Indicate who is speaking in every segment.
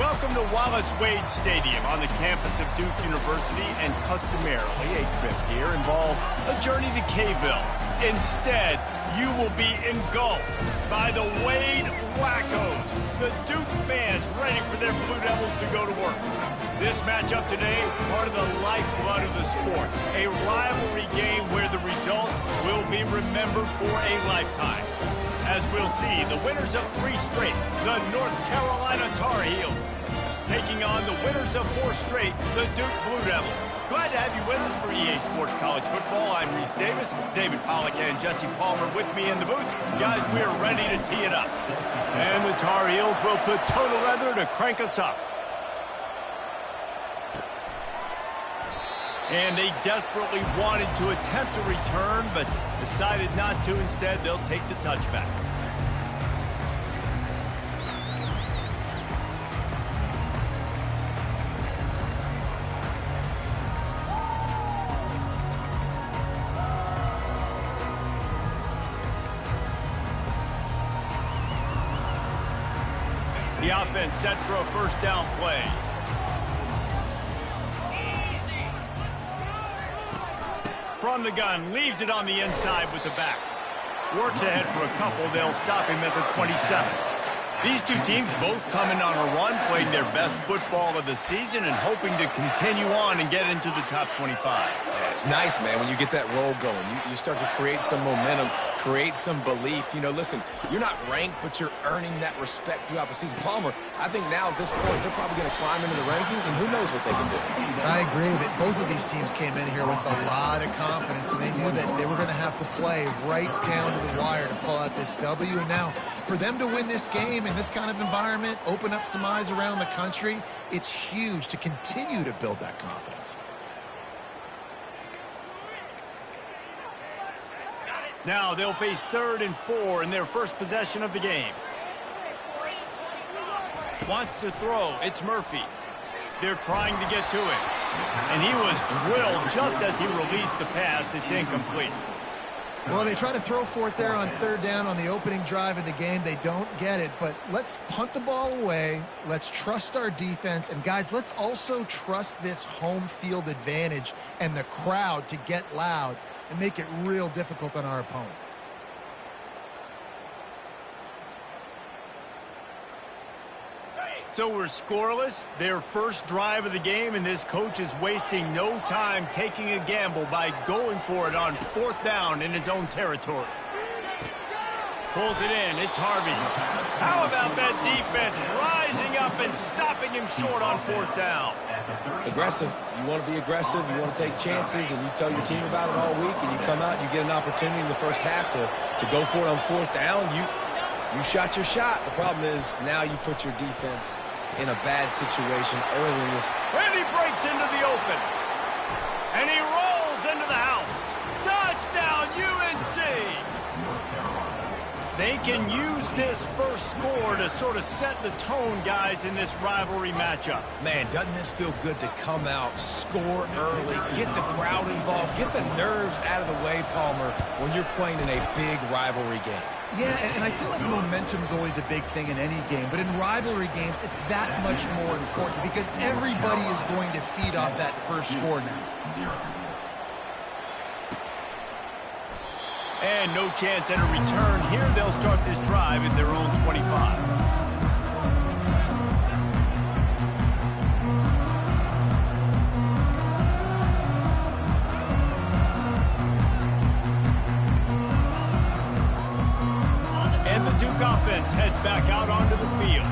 Speaker 1: Welcome to Wallace Wade Stadium on the campus of Duke University, and customarily a trip here involves a journey to K-ville. Instead, you will be engulfed by the Wade Wackos, the Duke fans ready for their Blue Devils to go to work. This matchup today, part of the lifeblood of the sport, a rivalry game where the results will be remembered for a lifetime. As we'll see, the winners of 3 straight, the North Carolina Tar Heels, taking on the winners of 4 straight, the Duke Blue Devils. Glad to have you with us for EA Sports College Football. I'm Reese Davis, David Pollack and Jesse Palmer with me in the booth. Guys, we are ready to tee it up. And the Tar Heels will put toe to leather to crank us up. And they desperately wanted to attempt a return, but decided not to. Instead, they'll take the touchback. The offense set for a first down play. From the gun, leaves it on the inside with the back. Works ahead for a couple. They'll stop him at the 27. These two teams both coming on a run, playing their best football of the season and hoping to continue on and get into the top 25.
Speaker 2: Yeah, it's nice, man, when you get that roll going. You start to create some momentum, create some belief. You know, listen, you're not ranked, but you're earning that respect throughout the season. Palmer, I think now at this point, they're probably going to climb into the rankings, and who knows what they can do.
Speaker 3: I agree that both of these teams came in here with a lot of confidence, and they knew that they were going to have to play right down to the wire to pull out this W. And now, for them to win this game in this kind of environment, open up some eyes around the country, it's huge to continue to build that confidence.
Speaker 1: Now they'll face 3rd and 4 in their first possession of the game. Wants to throw. It's Murphy. They're trying to get to him. And he was drilled just as he released the pass. It's incomplete.
Speaker 3: Well, they try to throw for it there on 3rd down on the opening drive of the game. They don't get it, but let's punt the ball away. Let's trust our defense. And, guys, let's also trust this home field advantage and the crowd to get loud and make it real difficult on our opponent.
Speaker 1: So we're scoreless, their first drive of the game, and this coach is wasting no time taking a gamble by going for it on 4th down in his own territory. Pulls it in, it's Harvey. How about that defense rising up and stopping him short on 4th down?
Speaker 2: Aggressive. You want to be aggressive, you want to take chances, and you tell your team about it all week, and you come out, you get an opportunity in the first half to go for it on 4th down. You shot your shot. The problem is now you put your defense in a bad situation early in this.
Speaker 1: And he breaks into the open. And he rolls into the house. Touchdown, UNC! They can use this first score to sort of set the tone, guys, in this rivalry matchup.
Speaker 2: Man, doesn't this feel good to come out, score early, get the crowd involved, get the nerves out of the way, Palmer, when you're playing in a big rivalry game?
Speaker 3: Yeah, and I feel like momentum is always a big thing in any game, but in rivalry games, it's that much more important because everybody is going to feed off that first score now.
Speaker 1: And no chance at a return here. They'll start this drive at their own 25. Offense heads back out onto the field.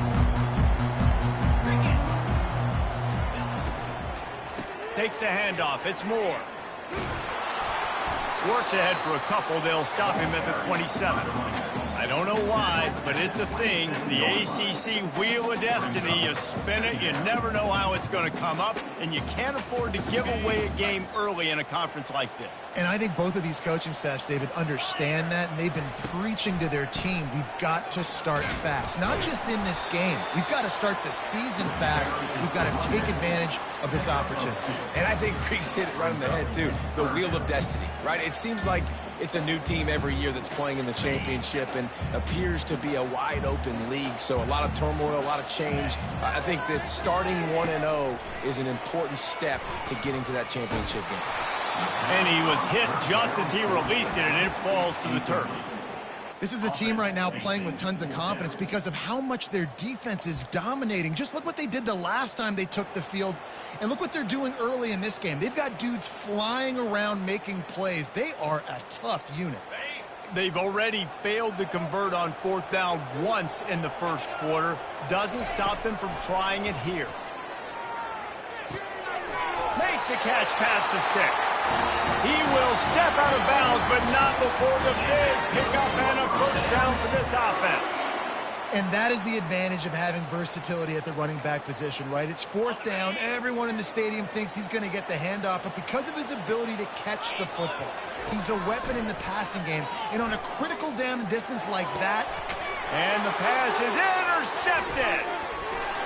Speaker 1: Takes the handoff. It's Moore. Works ahead for a couple. They'll stop him at the 27. I don't know why, but it's a thing. The ACC Wheel of Destiny. You spin it, you never know how it's going to come up, and you can't afford to give away a game early in a conference like this.
Speaker 3: And I think both of these coaching staffs, David, understand that, and they've been preaching to their team, we've got to start fast. Not just in this game. We've got to start the season fast. We've got to take advantage of this opportunity.
Speaker 2: And I think Reese hit it right in the head, too. The Wheel of Destiny, right? It seems like it's a new team every year that's playing in the championship and appears to be a wide-open league. So a lot of turmoil, a lot of change. I think that starting 1-0 is an important step to getting to that championship game.
Speaker 1: And he was hit just as he released it, and it falls to the turf.
Speaker 3: This is a team right now playing with tons of confidence because of how much their defense is dominating. Just look what they did the last time they took the field, and look what they're doing early in this game. They've got dudes flying around making plays. They are a tough unit.
Speaker 1: They've already failed to convert on 4th down once in the first quarter. Doesn't stop them from trying it here. Makes the catch past the sticks. He will step out of bounds, but not before the big pickup and a first down for this offense.
Speaker 3: And that is the advantage of having versatility at the running back position, right? It's 4th down. Everyone in the stadium thinks he's going to get the handoff, but because of his ability to catch the football, he's a weapon in the passing game. And on a critical down and distance like that...
Speaker 1: And the pass is intercepted.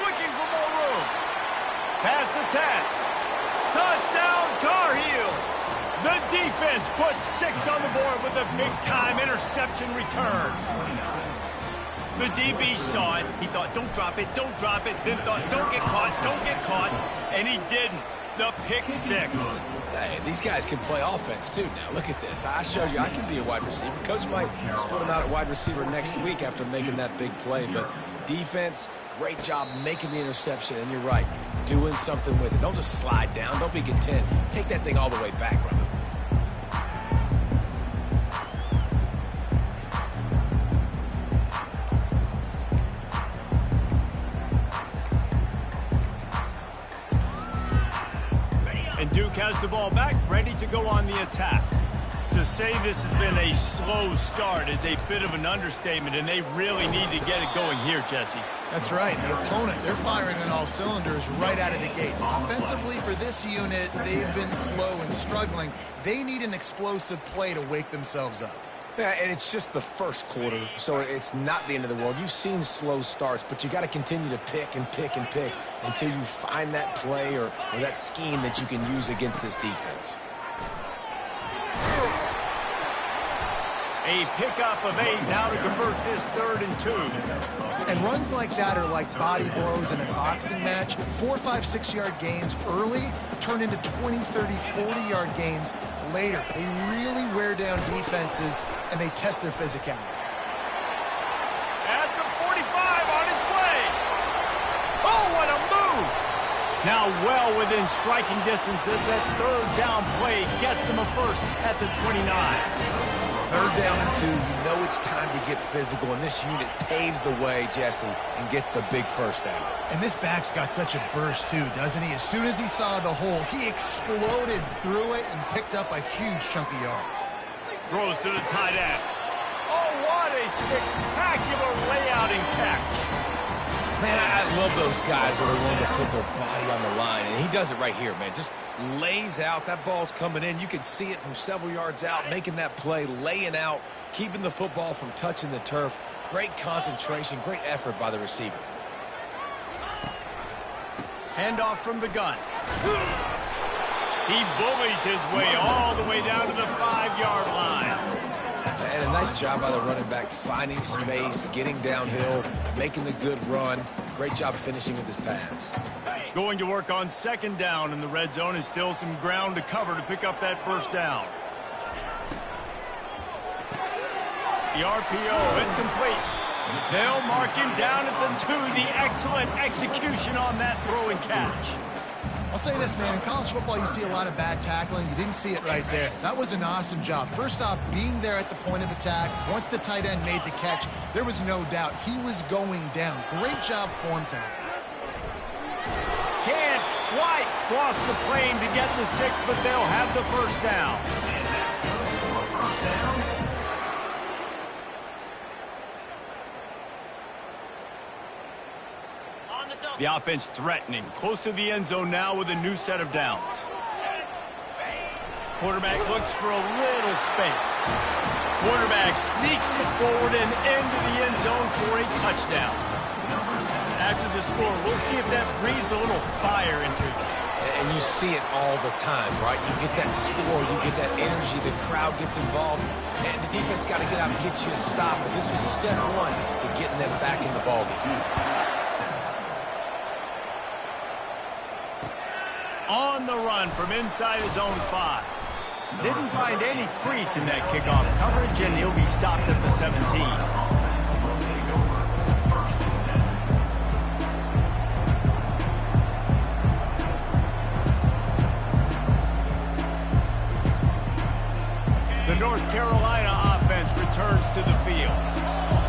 Speaker 1: Looking for more room. Past the 10. Touchdown, Tar Heels! The defense puts 6 on the board with a big-time interception return. The DB saw it. He thought, don't drop it, don't drop it. Then thought, don't get caught, don't get caught. And he didn't. The pick 6.
Speaker 2: Hey, these guys can play offense, too. Now, look at this. I showed you I can be a wide receiver. Coach might split him out at wide receiver next week after making that big play. But defense, great job making the interception. And you're right, doing something with it. Don't just slide down. Don't be content. Take that thing all the way back, brother.
Speaker 1: And Duke has the ball back, ready to go on the attack. To say this has been a slow start is a bit of an understatement, and they really need to get it going here, Jesse.
Speaker 3: That's right. The opponent, they're firing on all cylinders right out of the gate. Offensively, for this unit, they've been slow and struggling. They need an explosive play to wake themselves up.
Speaker 2: Yeah, and it's just the first quarter, so it's not the end of the world. You've seen slow starts, but you got to continue to pick and pick and pick until you find that play or that scheme that you can use against this defense.
Speaker 1: A pickup of 8 now to convert this 3rd and 2.
Speaker 3: And runs like that are like body blows in a boxing match. 4, 5, 6-yard gains early turn into 20, 30, 40-yard gains later. They really wear down defenses, and they test their physicality.
Speaker 1: At the 45 on its way. Oh, what a move! Now well within striking distance as that 3rd down play gets them a first at the 29.
Speaker 2: 3rd down and 2, you know it's time to get physical, and this unit paves the way, Jesse, and gets the big first down.
Speaker 3: And this back's got such a burst, too, doesn't he? As soon as he saw the hole, he exploded through it and picked up a huge chunk of yards.
Speaker 1: Throws to the tight end. Oh, what a spectacular layout and catch.
Speaker 2: Man, I love those guys that are willing to put their body on the line, and he does it right here, man. Just lays out. That ball's coming in. You can see it from several yards out, making that play, laying out, keeping the football from touching the turf. Great concentration, great effort by the receiver.
Speaker 1: Handoff from the gun. He bullies his way all the way down to the 5-yard line.
Speaker 2: And a nice job by the running back, finding space, getting downhill, making the good run. Great job finishing with his pads.
Speaker 1: Going to work on 2nd down in the red zone is still some ground to cover to pick up that first down. The RPO, it's complete. They'll mark him down at the 2. The excellent execution on that throw and catch.
Speaker 3: I'll say this, man. In college football, you see a lot of bad tackling. You didn't see it right there. That was an awesome job. First off, being there at the point of attack. Once the tight end made the catch, there was no doubt he was going down. Great job form tackle.
Speaker 1: Can't quite cross the plane to get the 6, but they'll have the first down. The offense threatening, close to the end zone now with a new set of downs. Quarterback looks for a little space. Quarterback sneaks it forward and into the end zone for a touchdown. After the score, we'll see if that breathes a little fire into them.
Speaker 2: And you see it all the time, right? You get that score, you get that energy, the crowd gets involved, and the defense got to get out and get you a stop. But this was step one to getting them back in the ballgame.
Speaker 1: On the run from inside his own 5. Didn't find any crease in that kickoff coverage, and he'll be stopped at the 17. The North Carolina offense returns to the field.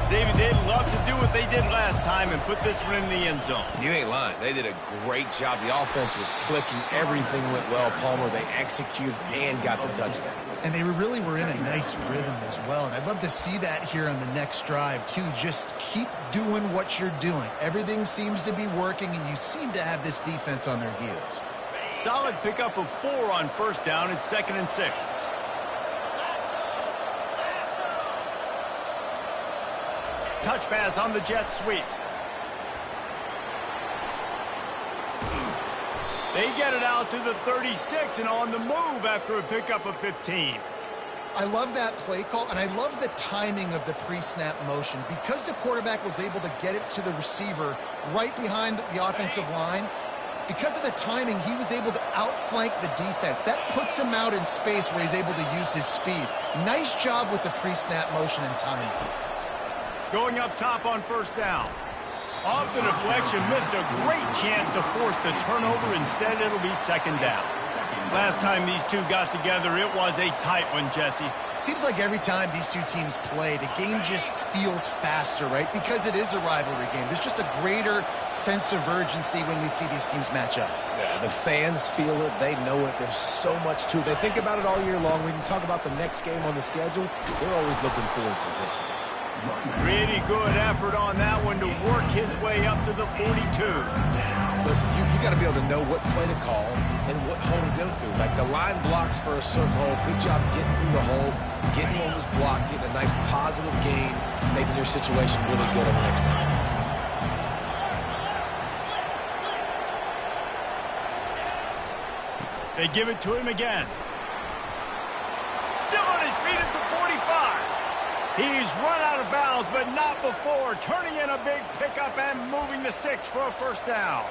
Speaker 1: David, they'd love to do what they did last time and put this one in the end zone.
Speaker 2: You ain't lying. They did a great job. The offense was clicking. Everything went well, Palmer. They executed and got the touchdown.
Speaker 3: And they really were in a nice rhythm as well. And I'd love to see that here on the next drive, too. Just keep doing what you're doing. Everything seems to be working, and you seem to have this defense on their heels.
Speaker 1: Solid pickup of 4 on first down. It's 2nd and 6. Touch pass on the jet sweep. They get it out to the 36 and on the move after a pickup of 15.
Speaker 3: I love that play call, and I love the timing of the pre-snap motion. Because the quarterback was able to get it to the receiver right behind the offensive line, because of the timing, he was able to outflank the defense. That puts him out in space where he's able to use his speed. Nice job with the pre-snap motion and timing.
Speaker 1: Going up top on first down. Off the deflection, missed a great chance to force the turnover. Instead, it'll be 2nd down. Last time these two got together, it was a tight one, Jesse.
Speaker 3: Seems like every time these two teams play, the game just feels faster, right? Because it is a rivalry game. There's just a greater sense of urgency when we see these teams match up.
Speaker 2: Yeah, the fans feel it. They know it. There's so much to it. They think about it all year long. We can talk about the next game on the schedule. They're always looking forward to this one.
Speaker 1: Pretty good effort on that one to work his way up to the 42.
Speaker 2: Listen, you got to be able to know what play to call and what hole to go through. Like the line blocks for a certain hole. Good job getting through the hole, getting what was blocked, getting a nice positive gain, making your situation really good on the next time.
Speaker 1: They give it to him again. Still on his feet at the 45. He's run out of bounds, but not before turning in a big pickup and moving the sticks for a first down.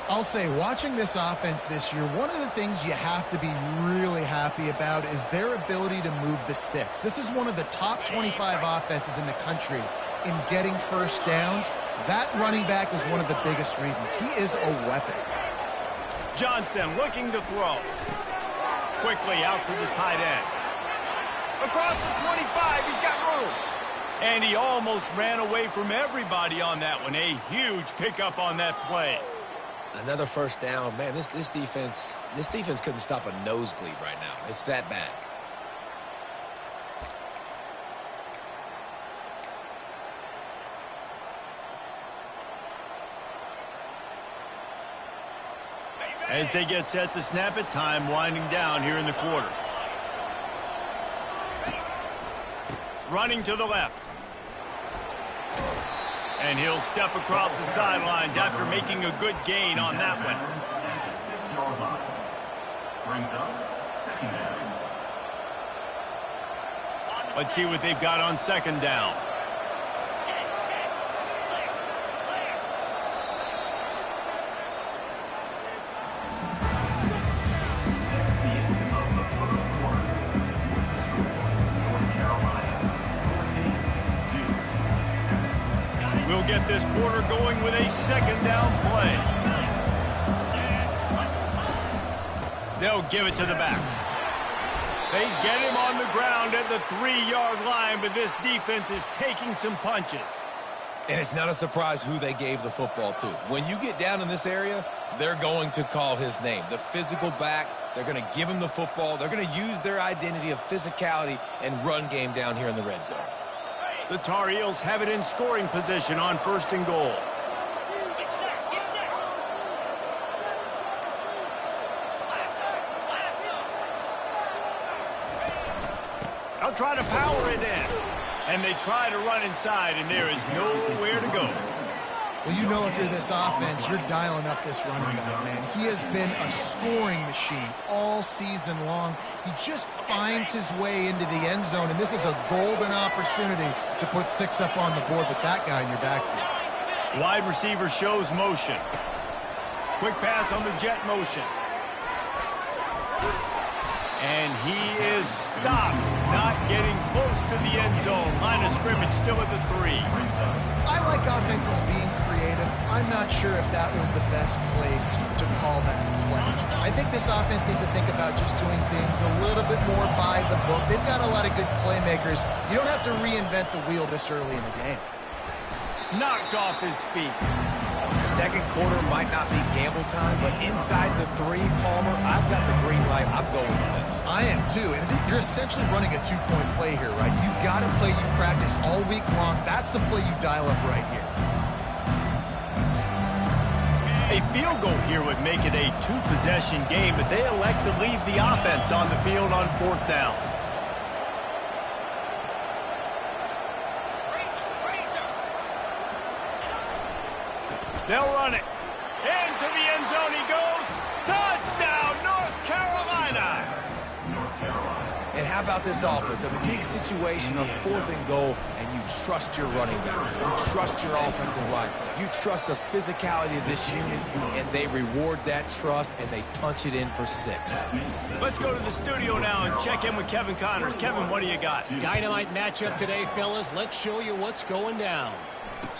Speaker 3: I'll say, watching this offense this year, one of the things you have to be really happy about is their ability to move the sticks. This is one of the top 25 offenses in the country in getting first downs. That running back is one of the biggest reasons. He is a weapon.
Speaker 1: Johnson looking to throw. Quickly out to the tight end. Across the 25, he's got room. And he almost ran away from everybody on that one. A huge pickup on that play.
Speaker 2: Another first down. Man, this defense couldn't stop a nosebleed right now. It's that bad.
Speaker 1: As they get set to snap it, time winding down here in the quarter. Running to the left. And he'll step across the sidelines after making a good gain on that one. Let's see what they've got on 2nd down. We'll get this quarter going with a 2nd down play. They'll give it to the back. They get him on the ground at the 3-yard line, but this defense is taking some punches.
Speaker 2: And it's not a surprise who they gave the football to. When you get down in this area, they're going to call his name. The physical back, they're going to give him the football. They're going to use their identity of physicality and run game down here in the red zone.
Speaker 1: The Tar Heels have it in scoring position on 1st and goal. They'll try to power it in. And they try to run inside, and there is nowhere to go.
Speaker 3: Well, you know if you're this offense, you're dialing up this running back, man. He has been a scoring machine all season long. He just finds his way into the end zone, and this is a golden opportunity to put 6 up on the board with that guy in your backfield.
Speaker 1: Wide receiver shows motion. Quick pass on the jet motion. And he is stopped, not getting close to the end zone. Line of scrimmage still at the 3.
Speaker 3: I like offenses being creative. I'm not sure if that was the best place to call that play. I think this offense needs to think about just doing things a little bit more by the book. They've got a lot of good playmakers. You don't have to reinvent the wheel this early in the game.
Speaker 1: Knocked off his feet.
Speaker 2: Second quarter might not be gamble time, but inside the 3, Palmer, I've got the green light. I'm going for this.
Speaker 3: I am too, and you're essentially running a 2-point play here, right? You've got a play you practice all week long. That's the play you dial up right here.
Speaker 1: A field goal here would make it a 2-possession game, but they elect to leave the offense on the field on 4th down. They'll run it. Into the end zone he goes. Touchdown, North Carolina.
Speaker 2: And how about this offense? A big situation on 4th and goal, and you trust your running back. You trust your offensive line. You trust the physicality of this unit, and they reward that trust, and they punch it in for 6.
Speaker 1: Let's go to the studio now and check in with Kevin Connors. Kevin, what do you got?
Speaker 4: Dynamite matchup today, fellas. Let's show you what's going down.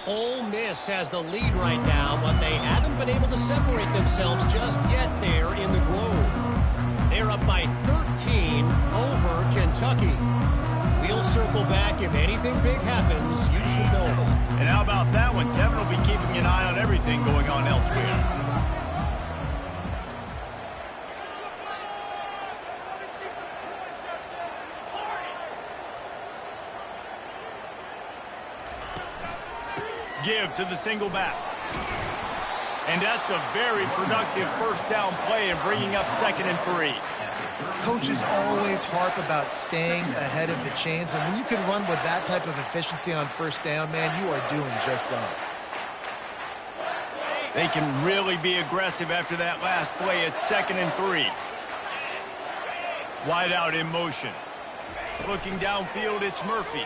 Speaker 4: Ole Miss has the lead right now, but they haven't been able to separate themselves just yet there in the Grove. They're up by 13 over Kentucky. We'll circle back. If anything big happens, you should know.
Speaker 1: And how about that one? Kevin will be keeping an eye on everything going on elsewhere. Give to the single back. And that's a very productive 1st down play and bringing up 2nd and 3.
Speaker 3: Coaches always harp about staying ahead of the chains, and when you can run with that type of efficiency on 1st down, man, you are doing just that.
Speaker 1: They can really be aggressive after that last play. It's 2nd and 3. Wide out in motion. Looking downfield, it's Murphy.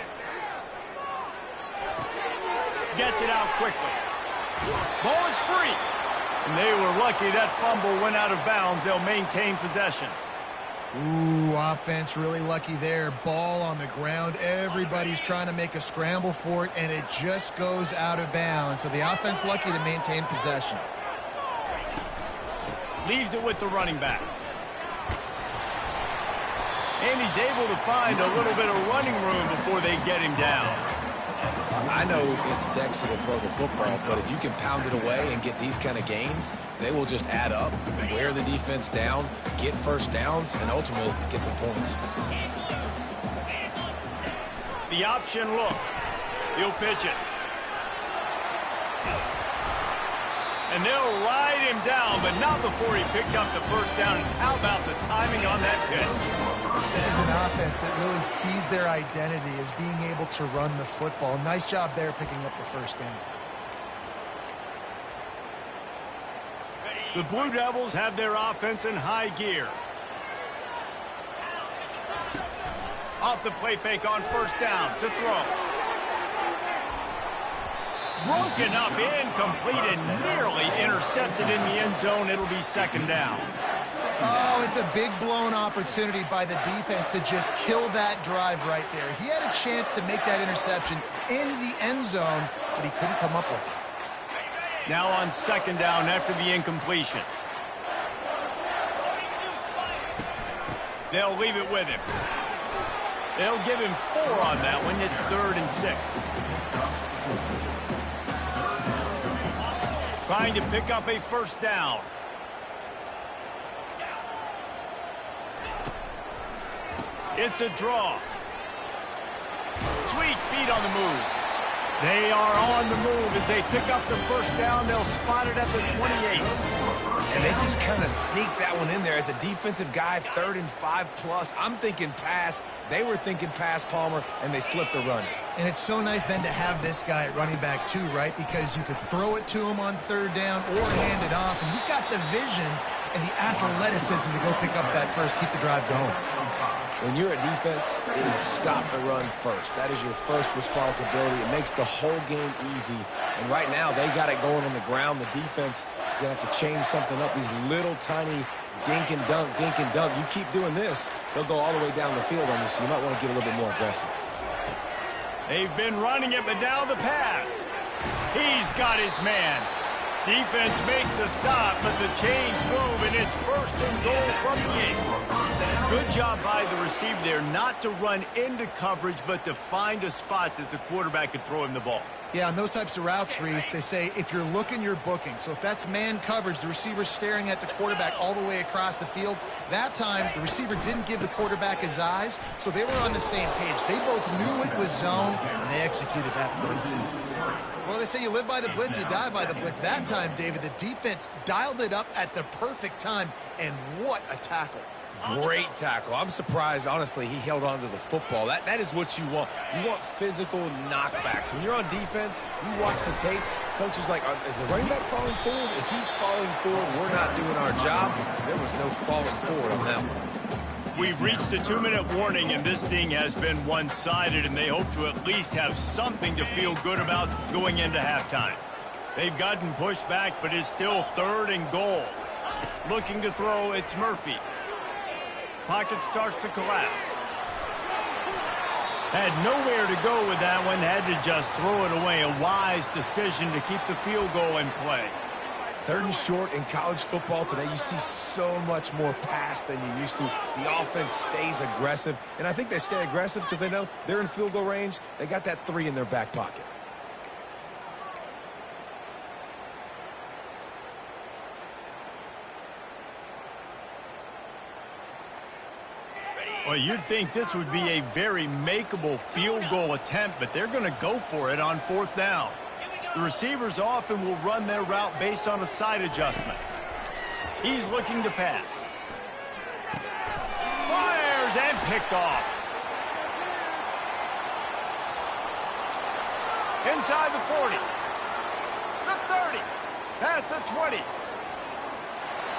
Speaker 1: Gets it out quickly. Ball is free. And they were lucky that fumble went out of bounds. They'll maintain possession.
Speaker 3: Ooh, offense really lucky there. Ball on the ground. Everybody's trying to make a scramble for it, and it just goes out of bounds. So the offense lucky to maintain possession.
Speaker 1: Leaves it with the running back. And he's able to find a little bit of running room before they get him down.
Speaker 2: I know it's sexy to throw the football, but if you can pound it away and get these kind of gains, they will just add up, wear the defense down, get 1st downs, and ultimately get some points.
Speaker 1: The option look. He'll pitch it. And they'll ride him down, but not before he picks up the 1st down. And how about the timing on that pitch?
Speaker 3: This is an offense that really sees their identity as being able to run the football. Nice job there picking up the 1st down.
Speaker 1: The Blue Devils have their offense in high gear. Off the play fake on 1st down to throw. Broken up, incomplete, and nearly intercepted in the end zone. It'll be 2nd down.
Speaker 3: Oh, it's a big blown opportunity by the defense to just kill that drive right there. He had a chance to make that interception in the end zone, but he couldn't come up with it.
Speaker 1: Now on 2nd down after the incompletion. They'll leave it with him. They'll give him 4 on that one. It's 3rd and 6. Trying to pick up a 1st down. It's a draw. Sweet feet on the move. They are on the move as they pick up the 1st down. They'll spot it at the 28.
Speaker 2: And they just kind of sneaked that one in there as a defensive guy, 3rd and 5+. I'm thinking pass. They were thinking pass, Palmer, and they slipped the run in.
Speaker 3: And it's so nice then to have this guy at running back too, right? Because you could throw it to him on third down or hand it off. And he's got the vision and the athleticism to go pick up that first, keep the drive going.
Speaker 2: When you're a defense, it is stop the run first. That is your first responsibility. It makes the whole game easy. And right now, they got it going on the ground. The defense is going to have to change something up. These little tiny dink and dunk, dink and dunk. You keep doing this, they'll go all the way down the field on you, so you might want to get a little bit more aggressive.
Speaker 1: They've been running it, but now the pass. He's got his man. Defense makes a stop, but the chains move, and it's first and goal from the 8. Good job by the receiver there not to run into coverage, but to find a spot that the quarterback could throw him the ball.
Speaker 3: Yeah, on those types of routes, Reese, they say if you're looking, you're booking. So if that's man coverage, the receiver's staring at the quarterback all the way across the field. That time, the receiver didn't give the quarterback his eyes, so they were on the same page. They both knew it was zone, and they executed that perfectly. Well, they say you live by the blitz, you die by the blitz. That time, David, the defense dialed it up at the perfect time, and what a tackle.
Speaker 2: Great tackle. I'm surprised, honestly, he held on to the football. That is what you want. You want physical knockbacks. When you're on defense, you watch the tape, coach is like, is the running back falling forward? If he's falling forward, we're not doing our job. There was no falling forward on that one.
Speaker 1: We've reached the 2-minute warning, and this thing has been one-sided, and they hope to at least have something to feel good about going into halftime. They've gotten pushed back, but it's still 3rd and goal. Looking to throw, it's Murphy. Pocket starts to collapse. Had nowhere to go with that one, had to just throw it away. A wise decision to keep the field goal in play.
Speaker 2: 3rd and short in college football today, you see so much more pass than you used to. The offense stays aggressive, and I think they stay aggressive because they know they're in field goal range. They got that 3 in their back pocket.
Speaker 1: Well, you'd think this would be a very makeable field goal attempt, but they're going to go for it on 4th down. The receivers often will run their route based on a side adjustment. He's looking to pass. Fires and picked off. Inside the 40. The 30. Past the 20.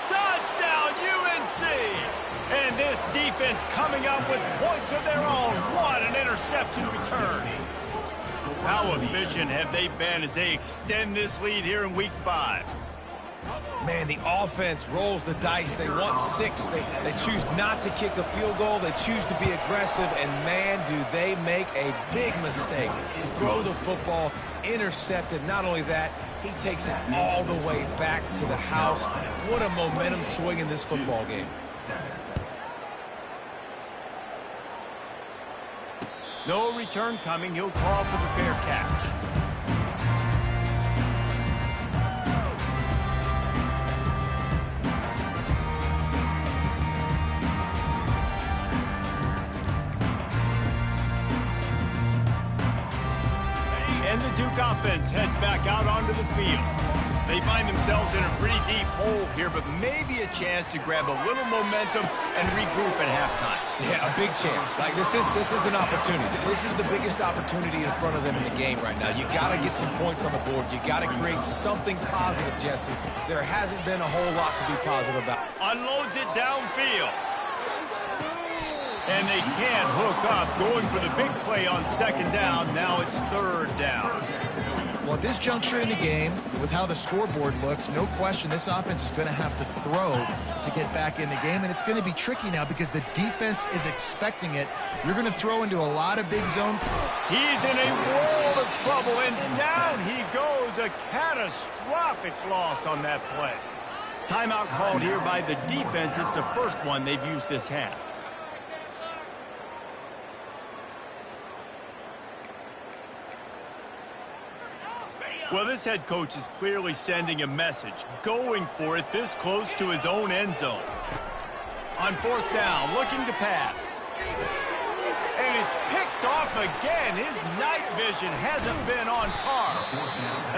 Speaker 1: Touchdown, UNC! And this defense coming up with points of their own. What an interception return. How efficient have they been as they extend this lead here in Week 5?
Speaker 2: Man, the offense rolls the dice. They want 6. They choose not to kick a field goal. They choose to be aggressive. And, man, do they make a big mistake. Throw the football, intercepted. Not only that, he takes it all the way back to the house. What a momentum swing in this football game.
Speaker 1: No return coming. He'll call for the fair catch. And the Duke offense heads back out onto the field. They find themselves in a pretty deep hole here, but maybe a chance to grab a little momentum and regroup at halftime.
Speaker 2: Yeah, a big chance. Like this is an opportunity. This is the biggest opportunity in front of them in the game right now. You got to get some points on the board. You got to create something positive, Jesse. There hasn't been a whole lot to be positive about.
Speaker 1: Unloads it downfield. And they can't hook up. Going for the big play on 2nd down. Now it's 3rd down.
Speaker 3: Well, at this juncture in the game, with how the scoreboard looks, no question this offense is going to have to throw to get back in the game, and it's going to be tricky now because the defense is expecting it. You're going to throw into a lot of big zone.
Speaker 1: He's in a world of trouble, and down he goes. A catastrophic loss on that play. Timeout called here by the defense. It's the first one they've used this half. Well, this head coach is clearly sending a message, going for it this close to his own end zone. On 4th down, looking to pass. And it's picked off again. His night vision hasn't been on par.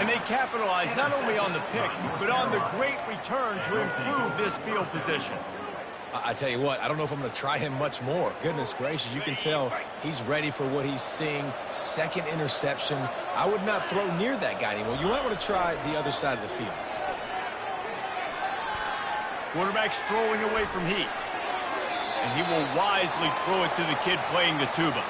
Speaker 1: And they capitalize not only on the pick, but on the great return to improve this field position.
Speaker 2: I tell you what, I don't know if I'm going to try him much more. Goodness gracious, you can tell he's ready for what he's seeing. Second interception. I would not throw near that guy anymore. You might want to try the other side of the field.
Speaker 1: Quarterback strolling away from heat. And he will wisely throw it to the kid playing the tuba.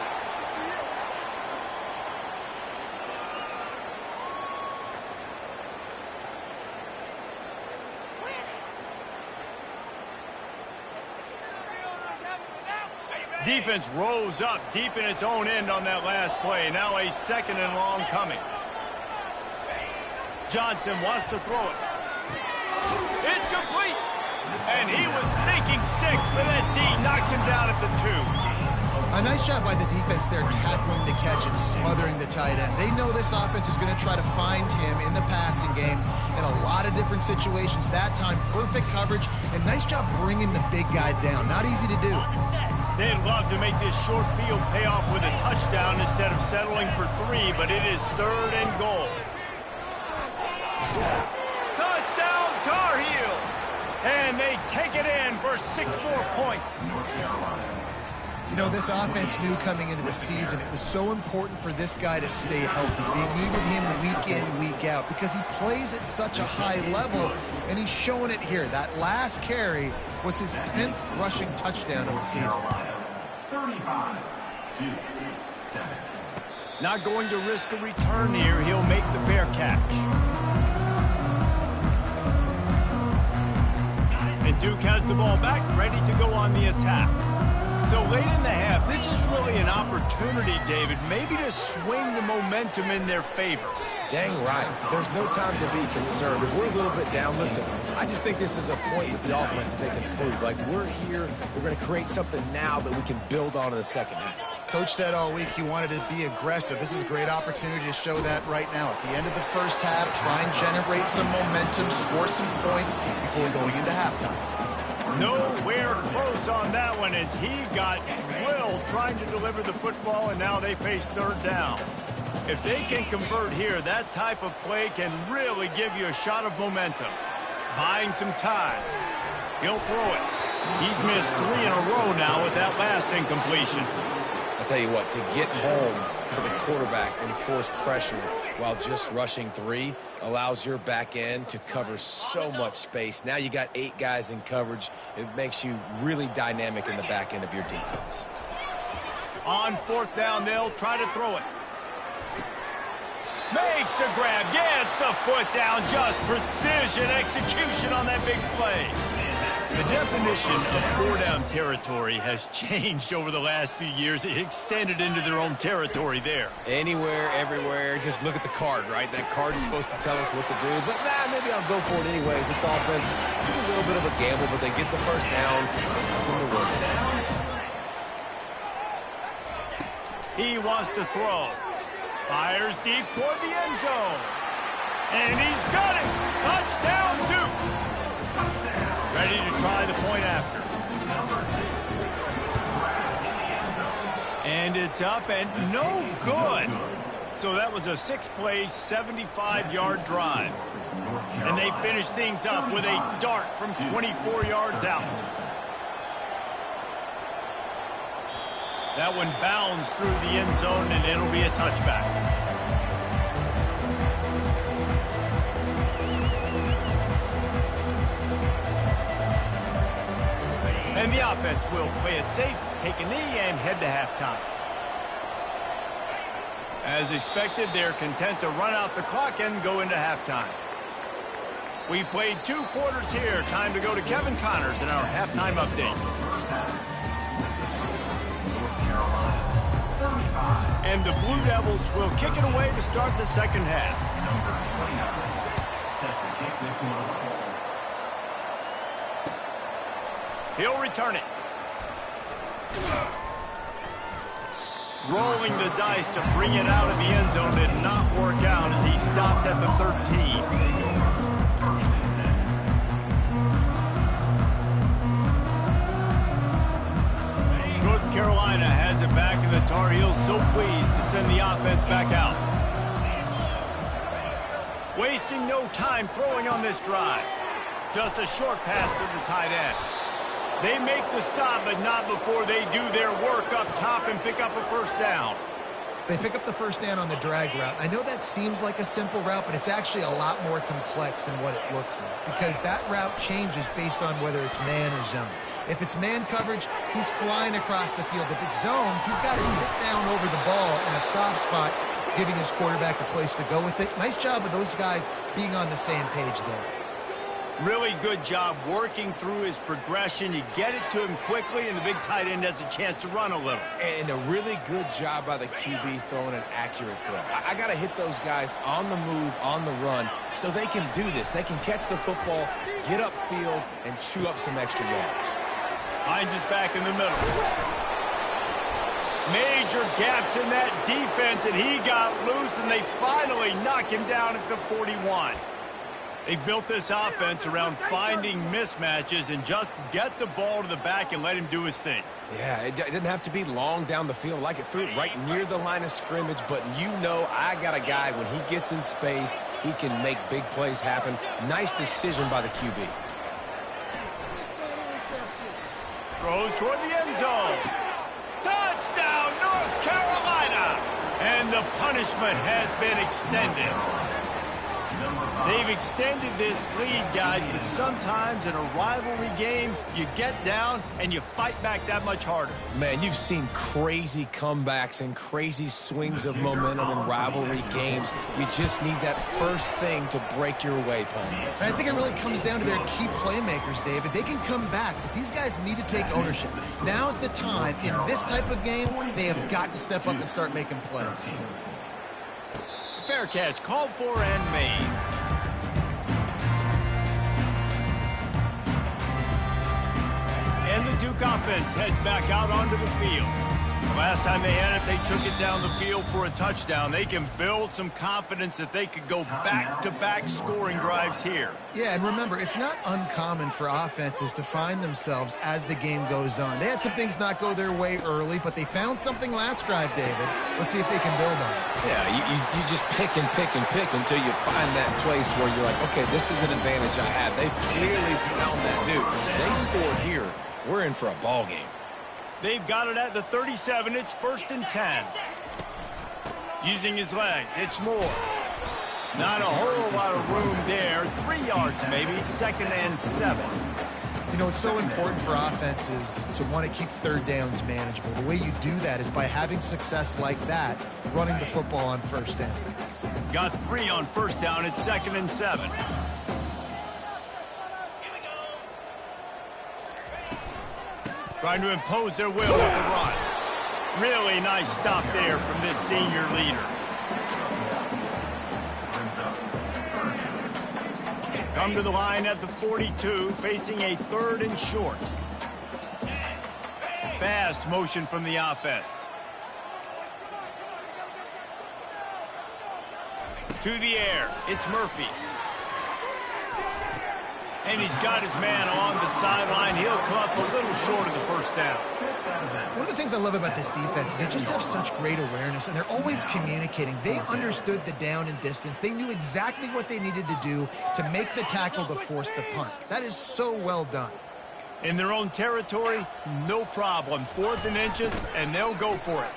Speaker 1: Defense rose up deep in its own end on that last play. Now a second and long coming. Johnson wants to throw it. It's complete. And he was thinking 6, but that D knocks him down at the 2.
Speaker 3: A nice job by the defense there tackling the catch and smothering the tight end. They know this offense is going to try to find him in the passing game in a lot of different situations. That time, perfect coverage, and nice job bringing the big guy down. Not easy to do.
Speaker 1: They'd love to make this short field pay off with a touchdown instead of settling for 3, but it is 3rd and goal. Touchdown, Tar Heels! And they take it in for 6 more points.
Speaker 3: You know, this offense knew coming into the season it was so important for this guy to stay healthy. They needed him week in, week out because he plays at such a high level, and he's showing it here. That last carry was his 10th rushing touchdown of the season.
Speaker 5: 35-7.
Speaker 1: Not going to risk a return here. He'll make the fair catch. And Duke has the ball back, ready to go on the attack. So late in the half, this is really an opportunity, David, maybe to swing the momentum in their favor.
Speaker 2: Dang right. There's no time to be concerned. If we're a little bit down, listen, I just think this is a point with the offense that they can prove. Like, we're here, we're going to create something now that we can build on in the second half.
Speaker 3: Coach said all week he wanted to be aggressive. This is a great opportunity to show that right now. At the end of the first half, try and generate some momentum, score some points before going into halftime.
Speaker 1: Nowhere close on that one as he got drilled trying to deliver the football, and now they face 3rd down. If they can convert here, that type of play can really give you a shot of momentum. Buying some time. He'll throw it. He's missed 3 in a row now with that last incompletion.
Speaker 2: I'll tell you what, to get home to the quarterback and force pressure while just rushing 3 allows your back end to cover so much space. Now you got 8 guys in coverage. It makes you really dynamic in the back end of your defense.
Speaker 1: On 4th down, they'll try to throw it. Makes the grab, gets the foot down, just precision execution on that big play. The definition of 4-down territory has changed over the last few years. It extended into their own territory there.
Speaker 2: Anywhere, everywhere, just look at the card, right? That card is supposed to tell us what to do, but maybe I'll go for it anyways. This offense, it's a little bit of a gamble, but they get the first down. Nothing to worry about.
Speaker 1: He wants to throw. Fires deep toward the end zone. And he's got it. Touchdown, Duke. Ready to try the point after. And it's up and no good. So that was a 6-play, 75-yard drive. And they finish things up with a dart from 24 yards out. That one bounds through the end zone, and it'll be a touchback. And the offense will play it safe, take a knee, and head to halftime. As expected, they're content to run out the clock and go into halftime. We've played 2 quarters here. Time to go to Kevin Connors in our halftime update. And the Blue Devils will kick it away to start the second half.
Speaker 5: Number 29 sets to kick this one.
Speaker 1: He'll return it. Rolling the dice to bring it out of the end zone did not work out as he stopped at the 13. North Carolina has it back, and the Tar Heels so pleased to send the offense back out. Wasting no time throwing on this drive. Just a short pass to the tight end. They make the stop, but not before they do their work up top and pick up a first down.
Speaker 3: They pick up the first down on the drag route. I know that seems like a simple route, but it's actually a lot more complex than what it looks like because that route changes based on whether it's man or zone. If it's man coverage, he's flying across the field. If it's zone, he's got to sit down over the ball in a soft spot, giving his quarterback a place to go with it. Nice job of those guys being on the same page there.
Speaker 1: Really good job working through his progression. You get it to him quickly, and the big tight end has a chance to run a little.
Speaker 2: And a really good job by the QB throwing an accurate throw. I got to hit those guys on the move, on the run, so they can do this. They can catch the football, get upfield, and chew up some extra yards.
Speaker 1: Hines is back in the middle. Major gaps in that defense, and he got loose, and they finally knock him down at the 41. They've built this offense around finding mismatches and just get the ball to the back and let him do his thing.
Speaker 2: Yeah, it didn't have to be long down the field. Like it threw it right near the line of scrimmage, but you know I got a guy, when he gets in space, he can make big plays happen. Nice decision by the QB.
Speaker 1: Throws toward the end zone. Touchdown, North Carolina! And the punishment has been extended. They've extended this lead, guys, but sometimes in a rivalry game, you get down and you fight back that much harder.
Speaker 2: Man, you've seen crazy comebacks and crazy swings of momentum in rivalry games. You just need that first thing to break your way, Paul.
Speaker 3: I think it really comes down to their key playmakers, David. They can come back, but these guys need to take ownership. Now's the time. In this type of game, they have got to step up and start making plays.
Speaker 1: Fair catch, called for and made. And the Duke offense heads back out onto the field. The last time they had it, they took it down the field for a touchdown. They can build some confidence that they could go back-to-back scoring drives here.
Speaker 3: Yeah, and remember, it's not uncommon for offenses to find themselves as the game goes on. They had some things not go their way early, but they found something last drive, David. Let's see if they can build on it.
Speaker 2: Yeah, you just pick and pick and pick until you find that place where you're like, okay, this is an advantage I have. They clearly found that, dude. They score here. We're in for a ball game.
Speaker 1: They've got it at the 37. It's 1st and 10. Using his legs, it's Moore. Not a whole lot of room there. 3 yards maybe. 2nd and 7.
Speaker 3: You know, it's so important for offenses to want to keep third downs manageable. The way you do that is by having success like that, running the football on first down.
Speaker 1: Got 3 on first down. It's 2nd and 7. Trying to impose their will with the run. Really nice stop there from this senior leader. Come to the line at the 42, facing a 3rd and short. Fast motion from the offense. To the air, it's Murphy. And he's got his man along the sideline. He'll come up a little short of the first down.
Speaker 3: One of the things I love about this defense is they just have such great awareness, and they're always communicating. They understood the down and distance. They knew exactly what they needed to do to make the tackle to force the punt. That is so well done.
Speaker 1: In their own territory, no problem. 4th and inches, and they'll go for it.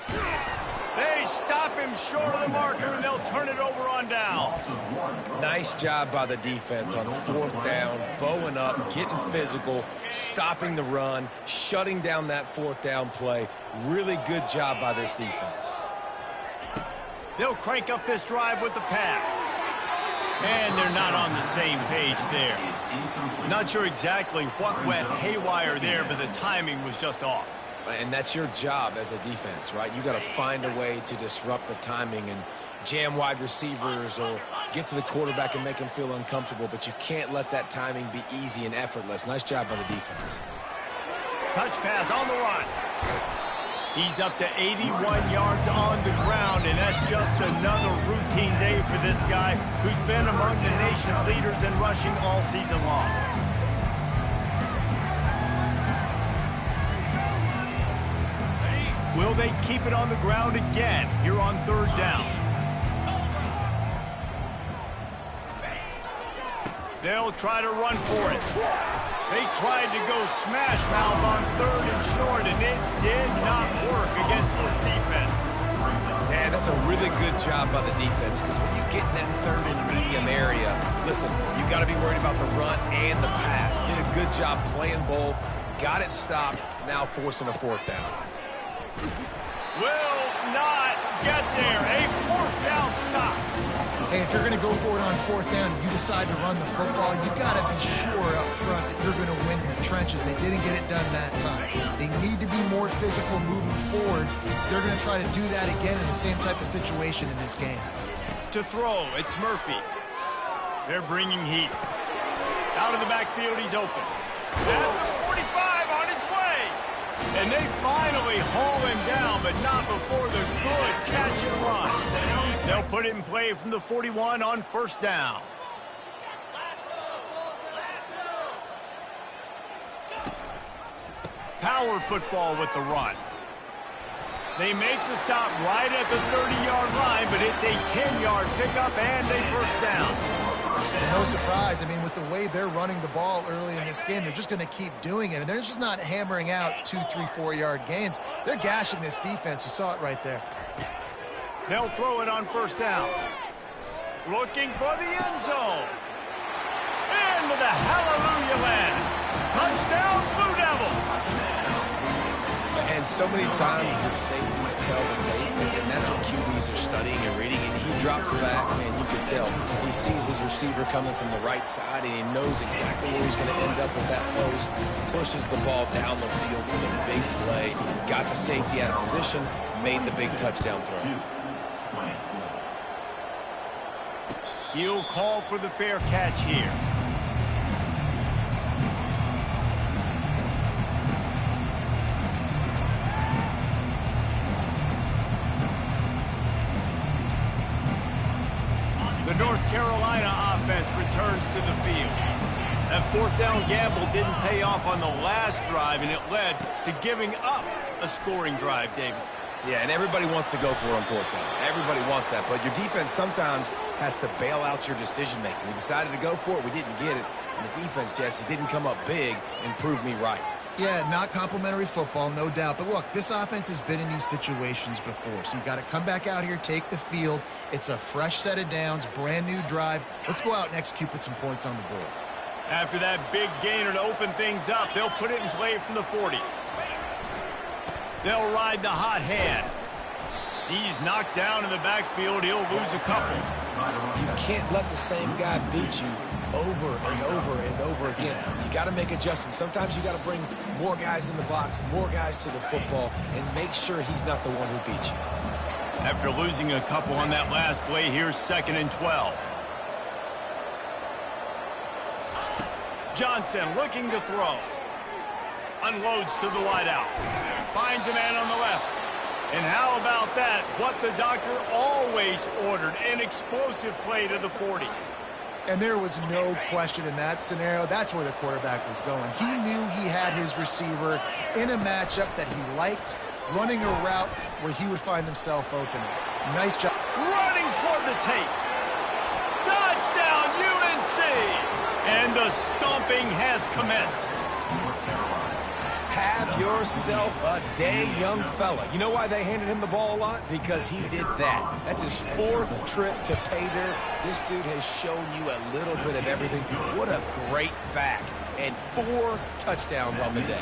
Speaker 1: They stop him short of the marker, and they'll turn it over on down.
Speaker 2: Nice job by the defense on 4th down, bowing up, getting physical, stopping the run, shutting down that 4th down play. Really good job by this defense.
Speaker 1: They'll crank up this drive with the pass. And they're not on the same page there. Not sure exactly what went haywire there, but the timing was just off.
Speaker 2: And that's your job as a defense, right? You got to find a way to disrupt the timing and jam wide receivers or get to the quarterback and make him feel uncomfortable, but you can't let that timing be easy and effortless. Nice job by the defense.
Speaker 1: Touch pass on the run. He's up to 81 yards on the ground, and that's just another routine day for this guy who's been among the nation's leaders in rushing all season long. Will they keep it on the ground again here on 3rd down? They'll try to run for it. They tried to go smash mouth on 3rd and short, and it did not work against this defense.
Speaker 2: Man, that's a really good job by the defense, because when you get in that 3rd and medium area, listen, you got to be worried about the run and the pass. Did a good job playing both, got it stopped, now forcing a 4th down.
Speaker 1: Will not get there. A 4th down stop.
Speaker 3: Hey, if you're going to go for it on 4th down, you decide to run the football, you got to be sure up front that you're going to win your trenches. They didn't get it done that time. They need to be more physical moving forward. They're going to try to do that again in the same type of situation in this game.
Speaker 1: To throw, it's Murphy. They're bringing heat. Out of the backfield, he's open. At the 45 on his way. And they finally haul him down, but not before the good catch and run. They'll put it in play from the 41 on 1st down. Power football with the run. They make the stop right at the 30-yard line, but it's a 10-yard pickup and a 1st down.
Speaker 3: No surprise. I mean, with the way they're running the ball early in this game, they're just going to keep doing it. And they're just not hammering out 2, 3, 4-yard gains. They're gashing this defense. You saw it right there.
Speaker 1: They'll throw it on 1st down. Looking for the end zone. Into the hallelujah land. Touchdown, Blue Devils.
Speaker 2: And so many times the safeties tell the tape, and that's what QBs are studying and reading, and he drops back, man, you can tell. He sees his receiver coming from the right side, and he knows exactly where he's going to end up with that post, pushes the ball down the field for the big play, got the safety out of position, made the big touchdown throw.
Speaker 1: He'll call for the fair catch here. The North Carolina offense returns to the field. That 4th down gamble didn't pay off on the last drive, and it led to giving up a scoring drive, David.
Speaker 2: Yeah, and everybody wants to go for it on 4th down. Everybody wants that, but your defense sometimes has to bail out your decision-making. We decided to go for it. We didn't get it. And the defense, Jesse, didn't come up big and prove me right.
Speaker 3: Yeah, not complimentary football, no doubt. But look, this offense has been in these situations before. So you got to come back out here, take the field. It's a fresh set of downs, brand new drive. Let's go out and execute, put some points on the board.
Speaker 1: After that big gainer to open things up, they'll put it in play from the 40. They'll ride the hot hand. He's knocked down in the backfield. He'll lose a couple.
Speaker 2: You can't let the same guy beat you over and over and over again. You got to make adjustments. Sometimes you got to bring more guys in the box, more guys to the football, and make sure he's not the one who beats you.
Speaker 1: After losing a couple on that last play, here's 2nd and 12. Johnson looking to throw. Unloads to the wideout. Finds a man on the left. And how about that? What the doctor always ordered, an explosive play to the 40.
Speaker 3: And there was no question in that scenario. That's where the quarterback was going. He knew he had his receiver in a matchup that he liked, running a route where he would find himself open. Nice job.
Speaker 1: Running toward the tape. Touchdown, UNC! And the stomping has commenced.
Speaker 2: Have yourself a day, young fella. You know why they handed him the ball a lot? Because he did that. That's his 4th trip to pay dirt. This dude has shown you a little bit of everything. What a great back. And 4 touchdowns on the day.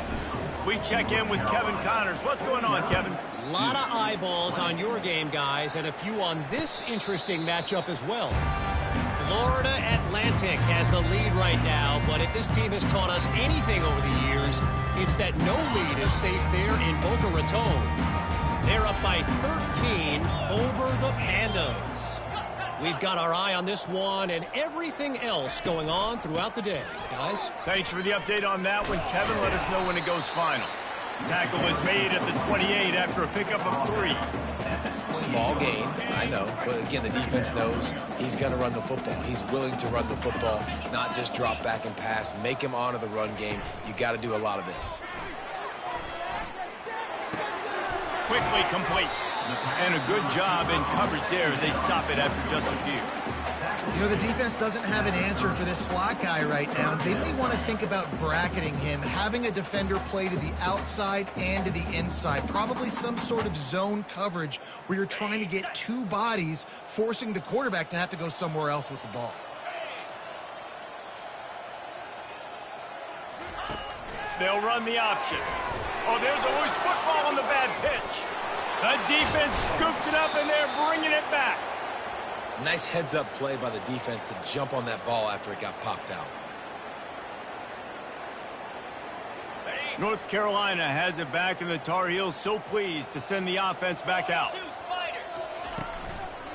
Speaker 1: We check in with Kevin Connors. What's going on, Kevin?
Speaker 4: A lot of eyeballs on your game, guys, and a few on this interesting matchup as well. Florida Atlantic has the lead right now, but if this team has taught us anything over the years, it's that no lead is safe there in Boca Raton. They're up by 13 over the Pandas. We've got our eye on this one and everything else going on throughout the day. Guys?
Speaker 1: Thanks for the update on that one, Kevin. Let us know when it goes final. Tackle is made at the 28 after a pickup of 3.
Speaker 2: Small gain, I know, but again, the defense knows he's going to run the football. He's willing to run the football, not just drop back and pass, make him honor the run game. You got to do a lot of this.
Speaker 1: Quickly complete. And a good job in coverage there as they stop it after just a few.
Speaker 3: You know, the defense doesn't have an answer for this slot guy right now. They may want to think about bracketing him, having a defender play to the outside and to the inside. Probably some sort of zone coverage where you're trying to get two bodies, forcing the quarterback to have to go somewhere else with the ball.
Speaker 1: They'll run the option. Oh, there's always football on the bad pitch. The defense scoops it up, and they're bringing it back.
Speaker 2: Nice heads-up play by the defense to jump on that ball after it got popped out.
Speaker 1: North Carolina has it back, and the Tar Heels so pleased to send the offense back out.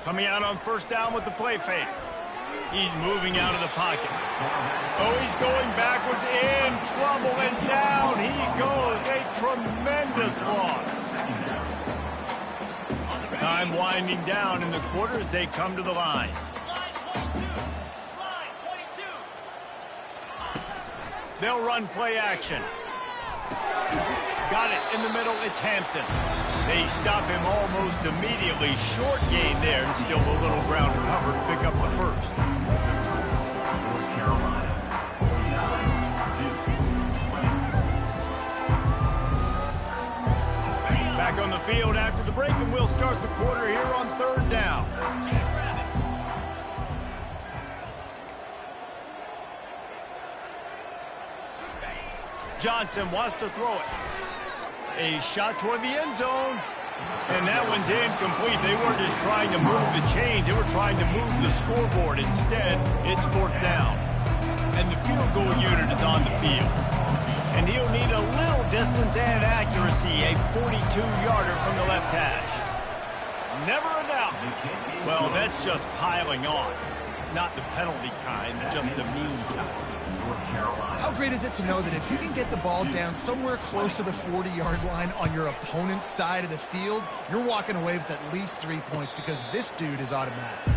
Speaker 1: Coming out on first down with the play fake. He's moving out of the pocket. Oh, he's going backwards, in trouble, and down he goes. A tremendous loss. Time winding down in the quarter as they come to the line. They'll run play action. Got it in the middle. It's Hampton. They stop him almost immediately. Short gain there, and still a little ground covered. Pick up the first.
Speaker 5: North Carolina, 49-2.
Speaker 1: Back on the field after the break, and we'll start the quarter here on third down. Johnson wants to throw it. A shot toward the end zone. And that one's incomplete. They weren't just trying to move the chains. They were trying to move the scoreboard. Instead, it's fourth down. And the field goal unit is on the field. And he'll need a little distance and accuracy. A 42-yarder from the left hash. Never a doubt. Well, that's just piling on. Not the penalty kind, just the mean kind.
Speaker 3: How great is it to know that if you can get the ball down somewhere close to the 40-yard line on your opponent's side of the field, you're walking away with at least 3 points because this dude is automatic.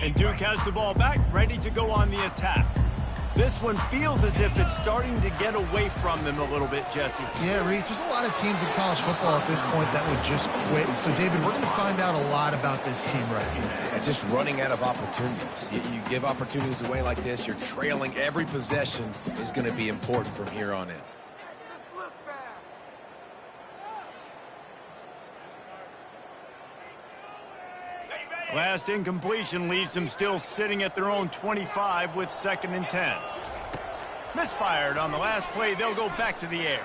Speaker 1: And Duke has the ball back, ready to go on the attack. This one feels as if it's starting to get away from them a little bit, Jesse.
Speaker 3: Yeah, Reese, there's a lot of teams in college football at this point that would just quit. So, David, we're going to find out a lot about this team right here.
Speaker 2: Yeah, just running out of opportunities. You give opportunities away like this, you're trailing. Every possession is going to be important from here on in.
Speaker 1: Last incompletion leaves them still sitting at their own 25 with 2nd and 10. Misfired on the last play. They'll go back to the air.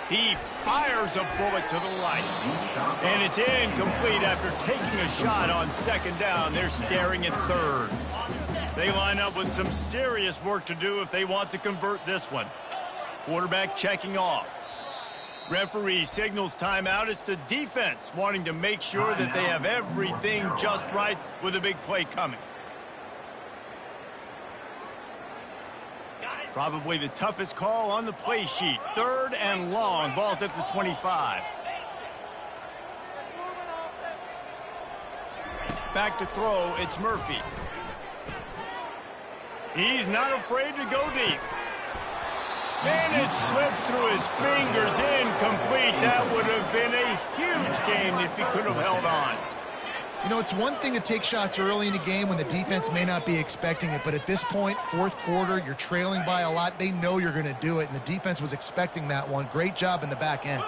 Speaker 1: He fires a bullet to the right. And it's incomplete after taking a shot on 2nd down. They're staring at 3rd. They line up with some serious work to do if they want to convert this one. Quarterback checking off. Referee signals timeout. It's the defense wanting to make sure that they have everything just right with a big play coming. Probably the toughest call on the play sheet. 3rd and long. Ball's at the 25. Back to throw. It's Murphy. He's not afraid to go deep. And it slips through his fingers, incomplete. That would have been a huge game if he could have held on.
Speaker 3: You know, it's one thing to take shots early in the game when the defense may not be expecting it, but at this point, 4th quarter, you're trailing by a lot. They know you're going to do it, and the defense was expecting that one. Great job in the back end.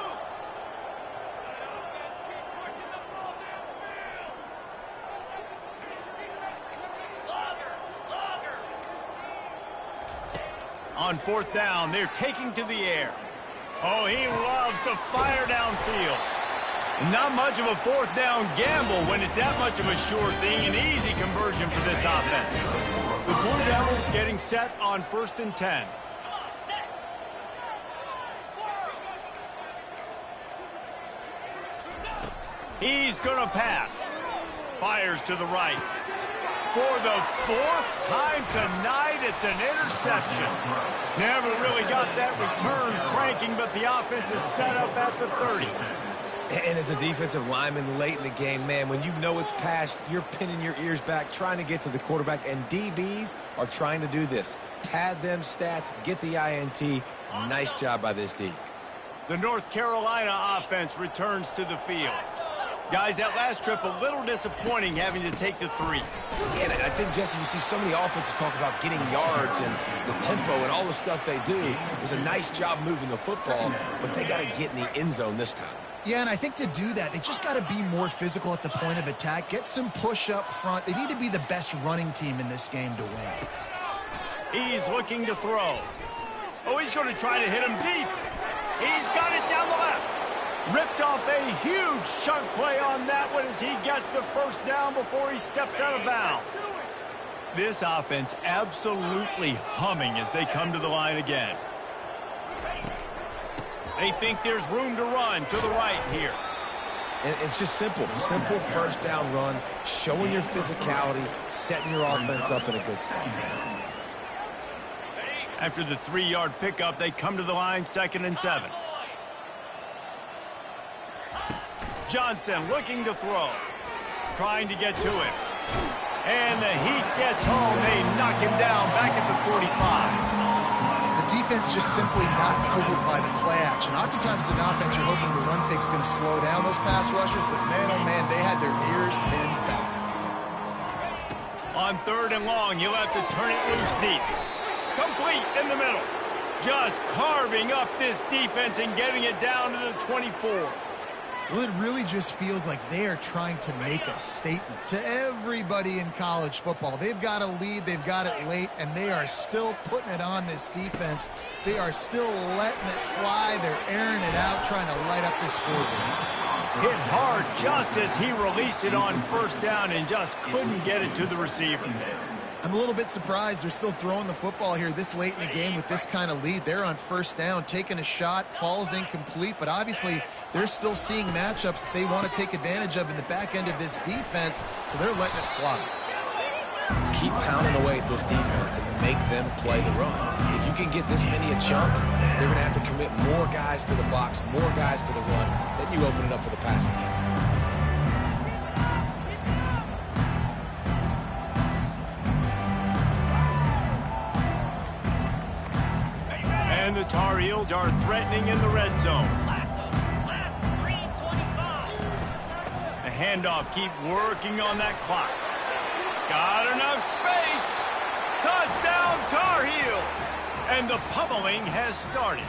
Speaker 1: On 4th down, they're taking to the air. Oh, he loves to fire downfield. Not much of a 4th down gamble when it's that much of a sure thing. An easy conversion for this offense. The Blue Devils getting set on 1st and 10. He's going to pass. Fires to the right. For the 4th time tonight, it's an interception. Never really got that return cranking, but the offense is set up at the 30.
Speaker 2: And as a defensive lineman late in the game, man, when you know it's passed, you're pinning your ears back, trying to get to the quarterback, and DBs are trying to do this. Pad them stats, get the INT. Nice job by this D.
Speaker 1: The North Carolina offense returns to the field. Guys, that last trip a little disappointing having to take the 3.
Speaker 2: Yeah, and I think, Jesse, you see so many offenses talk about getting yards and the tempo and all the stuff they do. It was a nice job moving the football, but they got to get in the end zone this time.
Speaker 3: Yeah, and I think to do that, they just got to be more physical at the point of attack, get some push up front. They need to be the best running team in this game to win.
Speaker 1: He's looking to throw. Oh, he's going to try to hit him deep. He's got it down the left. Ripped off a huge chunk play on that one as he gets the first down before he steps out of bounds. This offense absolutely humming as they come to the line again. They think there's room to run to the right here.
Speaker 2: And it's just simple first down run, showing your physicality, setting your offense up in a good spot.
Speaker 1: After the 3-yard pickup, they come to the line 2nd and 7. Johnson looking to throw, trying to get to it. And the heat gets home. They knock him down back at the 45.
Speaker 3: The defense just simply not fooled by the play action. Oftentimes as an offense, you're hoping the run fake's going to slow down those pass rushers, but man, oh man, they had their ears pinned back.
Speaker 1: On 3rd and long, you'll have to turn it loose deep. Complete in the middle. Just carving up this defense and getting it down to the 24.
Speaker 3: Well, it really just feels like they are trying to make a statement to everybody in college football. They've got a lead, they've got it late, and they are still putting it on this defense. They are still letting it fly. They're airing it out, trying to light up this scoreboard.
Speaker 1: Hit hard just as he released it on 1st down and just couldn't get it to the receivers.
Speaker 3: I'm a little bit surprised they're still throwing the football here this late in the game with this kind of lead. They're on 1st down, taking a shot, falls incomplete, but obviously they're still seeing matchups that they want to take advantage of in the back end of this defense, so they're letting it fly.
Speaker 2: Keep pounding away at this defense and make them play the run. If you can get this many a chunk, they're going to have to commit more guys to the box, more guys to the run. Then you open it up for the passing game.
Speaker 1: And the Tar Heels are threatening in the red zone. The handoff, keep working on that clock. Got enough space. Touchdown, Tar Heels. And the pummeling has started.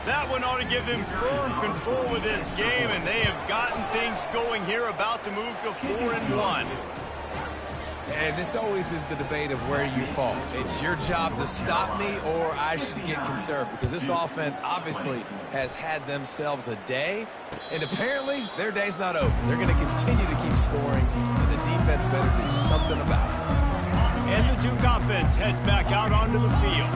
Speaker 1: That one ought to give them firm control with this game, and they have gotten things going here, about to move to 4-1.
Speaker 2: And this always is the debate of where you fall. It's your job to stop me, or I should get conserved, because this offense obviously has had themselves a day, and apparently their day's not over. They're going to continue to keep scoring, and the defense better do something about it.
Speaker 1: And the Duke offense heads back out onto the field.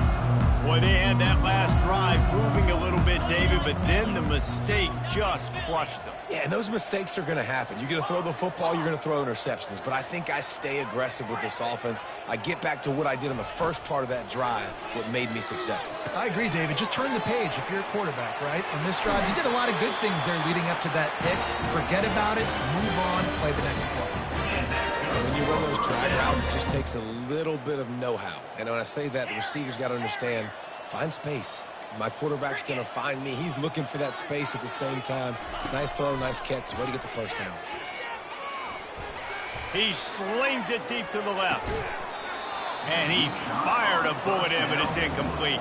Speaker 1: Boy, they had that last drive moving a little bit, David, but then the mistake just crushed them.
Speaker 2: Yeah, and those mistakes are going to happen. You're going to throw the football, you're going to throw interceptions, but I think I stay aggressive with this offense. I get back to what I did in the first part of that drive that made me successful.
Speaker 3: I agree, David. Just turn the page if you're a quarterback, right? On this drive, you did a lot of good things there leading up to that pick. Forget about it, move on, play the next play.
Speaker 2: When you run those drag routes, it just takes a little bit of know-how. And when I say that, the receiver's got to understand, find space. My quarterback's going to find me. He's looking for that space at the same time. Nice throw, nice catch. Way to get the first down.
Speaker 1: He slings it deep to the left. And he fired a bullet in, but it's incomplete.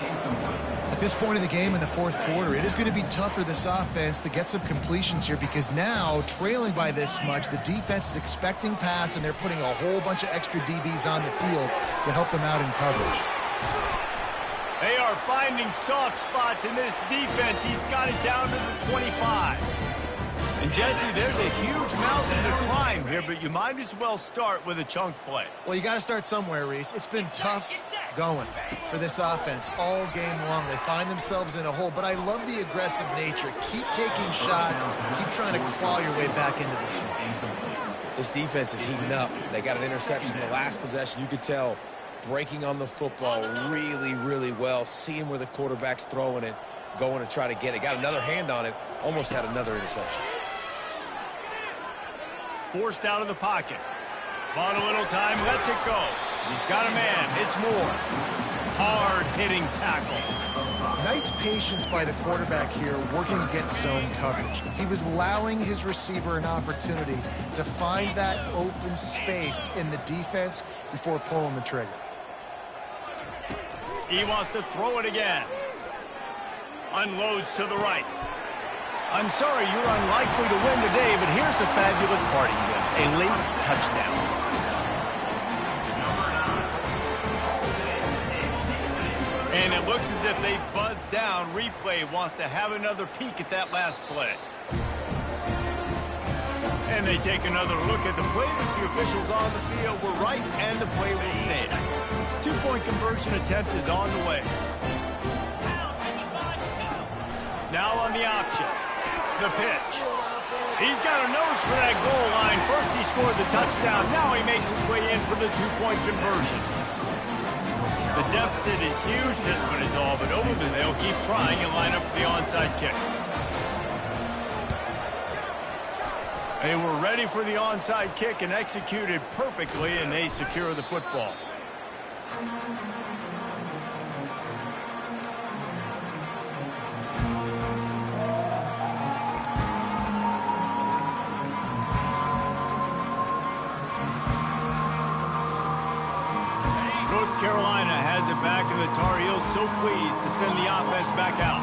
Speaker 3: At this point in the game in the 4th quarter, it is going to be tough for this offense to get some completions here, because now, trailing by this much, the defense is expecting pass, and they're putting a whole bunch of extra DBs on the field to help them out in coverage.
Speaker 1: They are finding soft spots in this defense. He's got it down to the 25. And, Jesse, there's a huge mountain to climb here, but you might as well start with a chunk play.
Speaker 3: Well, you got to start somewhere, Reese. It's been tough going for this offense all game long. They find themselves in a hole, but I love the aggressive nature. Keep taking shots. Keep trying to claw your way back into this one.
Speaker 2: This defense is heating up. They got an interception in the last possession. You could tell breaking on the football really, really well, seeing where the quarterback's throwing it. going to try to get it. Got another hand on it, almost had another interception.
Speaker 1: Forced out of the pocket. Bought a little time, lets it go. Got a man, it's Moore. Hard-hitting tackle.
Speaker 3: Nice patience by the quarterback here working against zone coverage. He was allowing his receiver an opportunity to find that open space in the defense before pulling the trigger.
Speaker 1: He wants to throw it again. Unloads to the right. I'm sorry you're unlikely to win today, but here's a fabulous parting gift. A late touchdown. And it looks as if they've buzzed down. Replay wants to have another peek at that last play. And they take another look at the play, but the officials on the field were right, and the play will stand. Two-point conversion attempt is on the way. Now on the option. The pitch. He's got a nose for that goal line. First he scored the touchdown. Now he makes his way in for the two-point conversion. The deficit is huge. This one is all but over, but they'll keep trying and line up for the onside kick. They were ready for the onside kick and executed perfectly, and they secure the football. North Carolina has it back, and the Tar Heels so pleased to send the offense back out.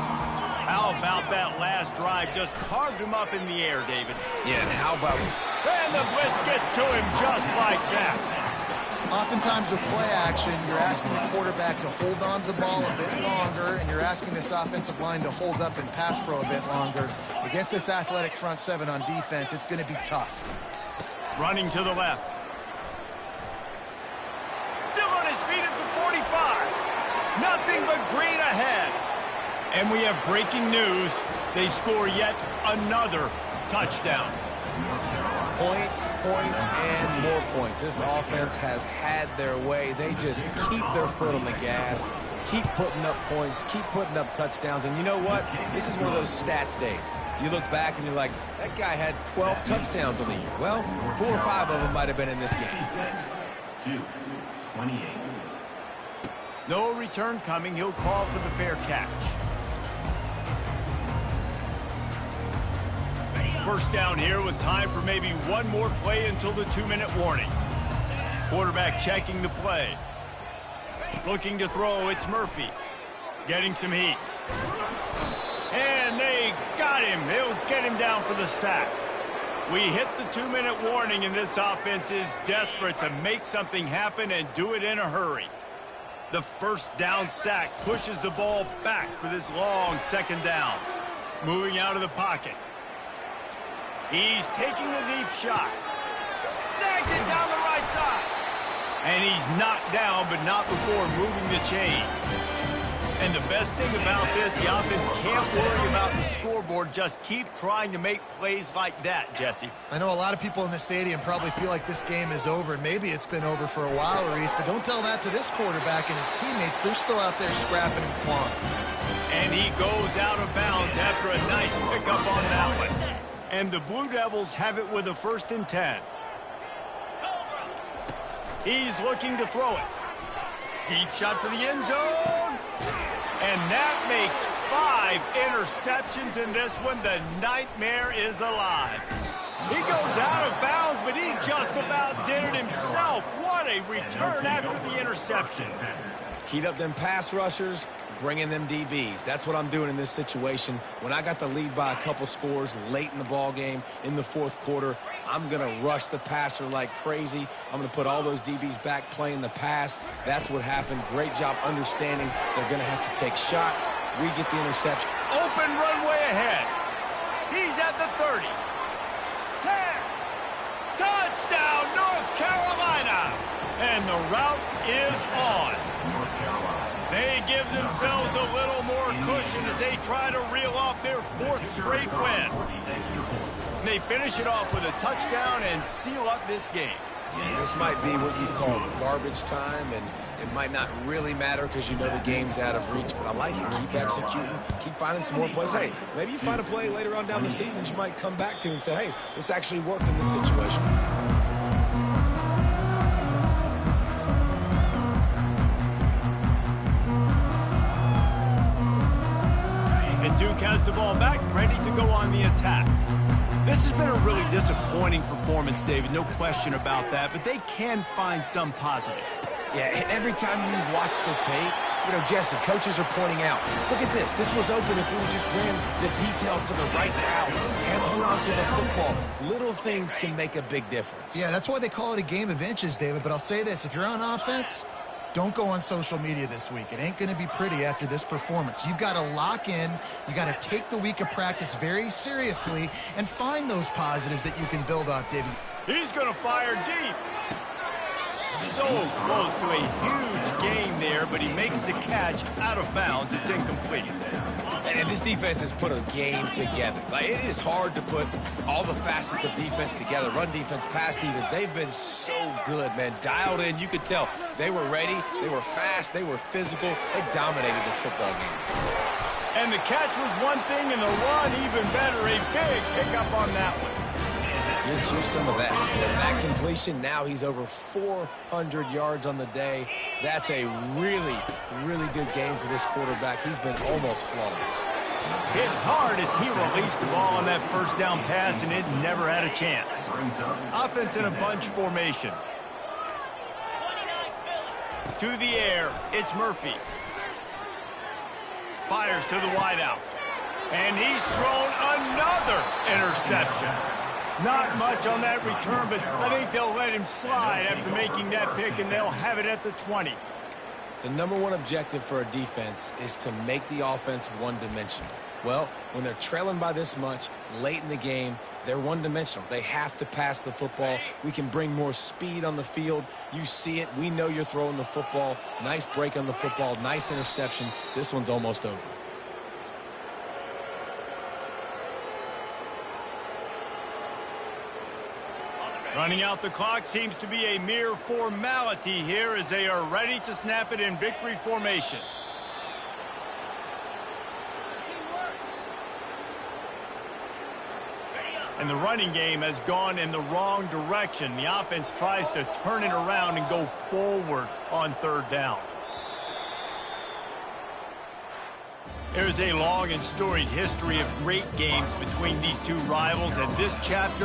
Speaker 1: How about that last drive? Just carved him up in the air, David.
Speaker 2: Yeah, and how about...
Speaker 1: And the blitz gets to him just like that.
Speaker 3: Oftentimes with play action, you're asking the quarterback to hold on to the ball a bit longer, and you're asking this offensive line to hold up and pass pro a bit longer. Against this athletic front seven on defense, it's going to be tough.
Speaker 1: Running to the left. Still on his feet at the 45. Nothing but green ahead. And we have breaking news. They score yet another touchdown.
Speaker 2: Points, points, and more points. This offense has had their way. They just keep their foot on the gas, keep putting up points, keep putting up touchdowns. And you know what? This is one of those stats days. You look back and you're like, that guy had 12 touchdowns on the year. Well, 4 or 5 of them might have been in this game.
Speaker 5: 28.
Speaker 1: No return coming. He'll call for the fair catch. First down here with time for maybe one more play until the 2-minute warning. Quarterback checking the play. Looking to throw, it's Murphy. Getting some heat. And they got him. They'll get him down for the sack. We hit the 2-minute warning, and this offense is desperate to make something happen and do it in a hurry. The first down sack pushes the ball back for this long second down. Moving out of the pocket. He's taking the deep shot. Snags it down the right side. And he's knocked down, but not before moving the chains. And the best thing about this, the offense can't worry about the scoreboard. Just keep trying to make plays like that, Jesse.
Speaker 3: I know a lot of people in the stadium probably feel like this game is over. Maybe it's been over for a while, Reese, but don't tell that to this quarterback and his teammates. They're still out there scrapping and clawing. And
Speaker 1: he goes out of bounds after a nice pickup on that one. And the Blue Devils have it with a 1st and 10. He's looking to throw it. Deep shot for the end zone. And that makes 5 interceptions in this one. The nightmare is alive. He goes out of bounds, but he just about did it himself. What a return after the interception.
Speaker 2: Heat up them pass rushers, bring in them DBs. That's what I'm doing in this situation. When I got the lead by a couple scores late in the ball game, in the 4th quarter, I'm going to rush the passer like crazy. I'm going to put all those DBs back playing the pass. That's what happened. Great job understanding they're going to have to take shots. We get the interception.
Speaker 1: Open runway ahead. He's at the 30. 10. Touchdown, North Carolina. And the route is on. They give themselves a little more cushion as they try to reel off their 4th straight win. They finish it off with a touchdown and seal up this game.
Speaker 2: And this might be what you call garbage time, and it might not really matter because you know the game's out of reach, but I like it. Keep executing. Keep finding some more plays. Hey, maybe you find a play later on down the season that you might come back to and say, hey, this actually worked in this situation.
Speaker 1: And Duke has the ball back, ready to go on the attack. This has been a really disappointing performance, David, no question about that, but they can find some positives.
Speaker 2: Yeah, and every time you watch the tape, you know, Jesse, coaches are pointing out, look at this. This was open if we just ran the details to the right route and hung on to the football. Little things can make a big difference.
Speaker 3: Yeah, that's why they call it a game of inches, David. But I'll say this, if you're on offense, don't go on social media this week. It ain't going to be pretty after this performance. You've got to lock in. You got to take the week of practice very seriously and find those positives that you can build off, David.
Speaker 1: He's going to fire deep. So close to a huge gain there, but he makes the catch out of bounds. It's incomplete.
Speaker 2: And this defense has put a game together. Like, it is hard to put all the facets of defense together. Run defense, pass defense. They've been so good, man. Dialed in. You could tell they were ready. They were fast. They were physical. They dominated this football game.
Speaker 1: And the catch was one thing, and the run even better. A big pickup on that one.
Speaker 2: Get you some of that. With that completion, now he's over 400 yards on the day. That's a really, really good game for this quarterback. He's been almost flawless.
Speaker 1: Hit hard as he released the ball on that first down pass, and it never had a chance. Offense in a bunch formation. To the air, it's Murphy. Fires to the wideout. And he's thrown another interception. Not much on that return, but I think they'll let him slide after making that pick, and they'll have it at the 20.
Speaker 2: The number one objective for a defense is to make the offense one-dimensional. Well, when they're trailing by this much late in the game, they're one-dimensional. They have to pass the football. We can bring more speed on the field. You see it. We know you're throwing the football. Nice break on the football. Nice interception. This one's almost over.
Speaker 1: Running out the clock seems to be a mere formality here as they are ready to snap it in victory formation. And the running game has gone in the wrong direction. The offense tries to turn it around and go forward on third down. There's a long and storied history of great games between these two rivals, and this chapter